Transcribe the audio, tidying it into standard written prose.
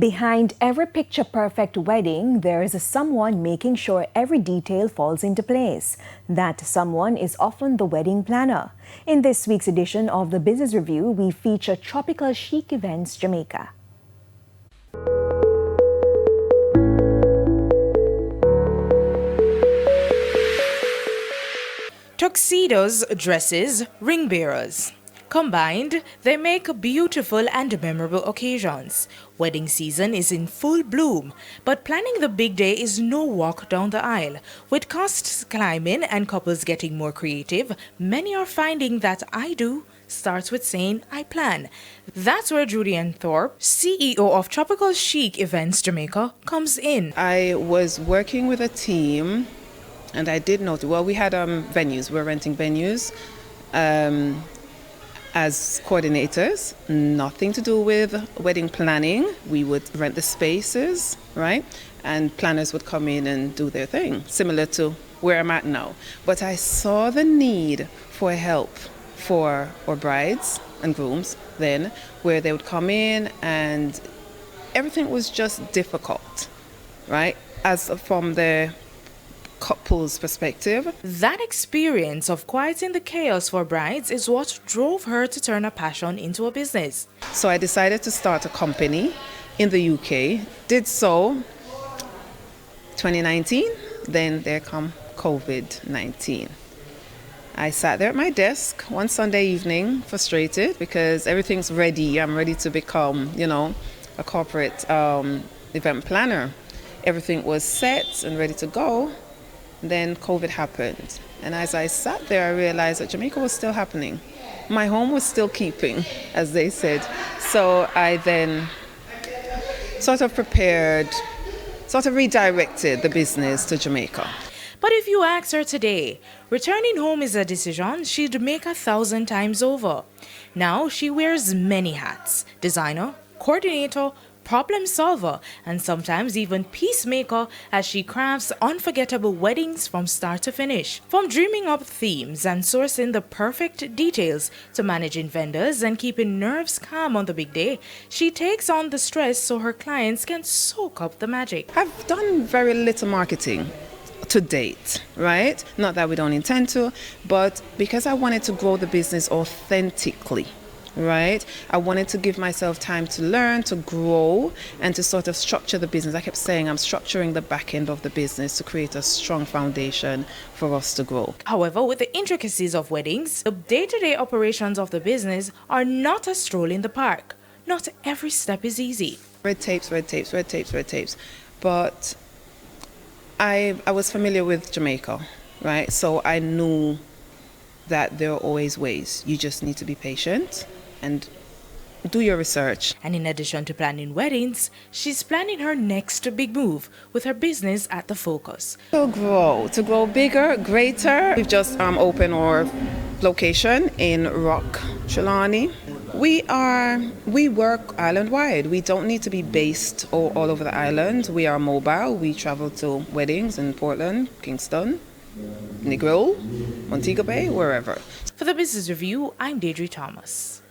Behind every picture-perfect wedding, there is someone making sure every detail falls into place. That someone is often the wedding planner. In this week's edition of the Business Review, we feature Tropical Chic Events Jamaica. Tuxedos, dresses, ring bearers. Combined, they make beautiful and memorable occasions. Wedding season is in full bloom, but planning the big day is no walk down the aisle. With costs climbing and couples getting more creative, many are finding that I do starts with saying I plan. That's where Julian Thorpe, CEO of Tropical Chic Events Jamaica, comes in. I was working with a team and I did note, well, we had venues, we were renting venues. As coordinators, nothing to do with wedding planning. We would rent the spaces, right? And planners would come in and do their thing, similar to where I'm at now. But I saw the need for help for our brides and grooms then, where they would come in and everything was just difficult, right? As from the couple's perspective. That experience of quieting the chaos for brides is what drove her to turn a passion into a business. So I decided to start a company in the UK. Did so 2019, then there come COVID-19. I sat there at my desk one Sunday evening, frustrated because everything's ready. I'm ready to become, a corporate event planner. Everything was set and ready to go. Then COVID happened. And as I sat there, I realized that Jamaica was still happening. My home was still keeping, as they said. So I then sort of redirected the business to Jamaica. But if you ask her today, returning home is a decision she'd make 1,000 times over. Now she wears many hats: designer, coordinator, problem solver, and sometimes even peacemaker as she crafts unforgettable weddings from start to finish. From dreaming up themes and sourcing the perfect details to managing vendors and keeping nerves calm on the big day, she takes on the stress so her clients can soak up the magic. I've done very little marketing to date, right? Not that we don't intend to, but because I wanted to grow the business authentically. Right? I wanted to give myself time to learn, to grow, and to sort of structure the business. I kept saying I'm structuring the back end of the business to create a strong foundation for us to grow. However, with the intricacies of weddings, the day-to-day operations of the business are not a stroll in the park. Not every step is easy. Red tapes. But I was familiar with Jamaica, right? So I knew that there are always ways. You just need to be patient and do your research. And in addition to planning weddings, she's planning her next big move with her business at the focus. To grow bigger, greater. We've just opened our location in Rock, Trelawney. We work island-wide. We don't need to be based all over the island. We are mobile. We travel to weddings in Portland, Kingston, Negril, Montego Bay, wherever. For the Business Review, I'm Deirdre Thomas.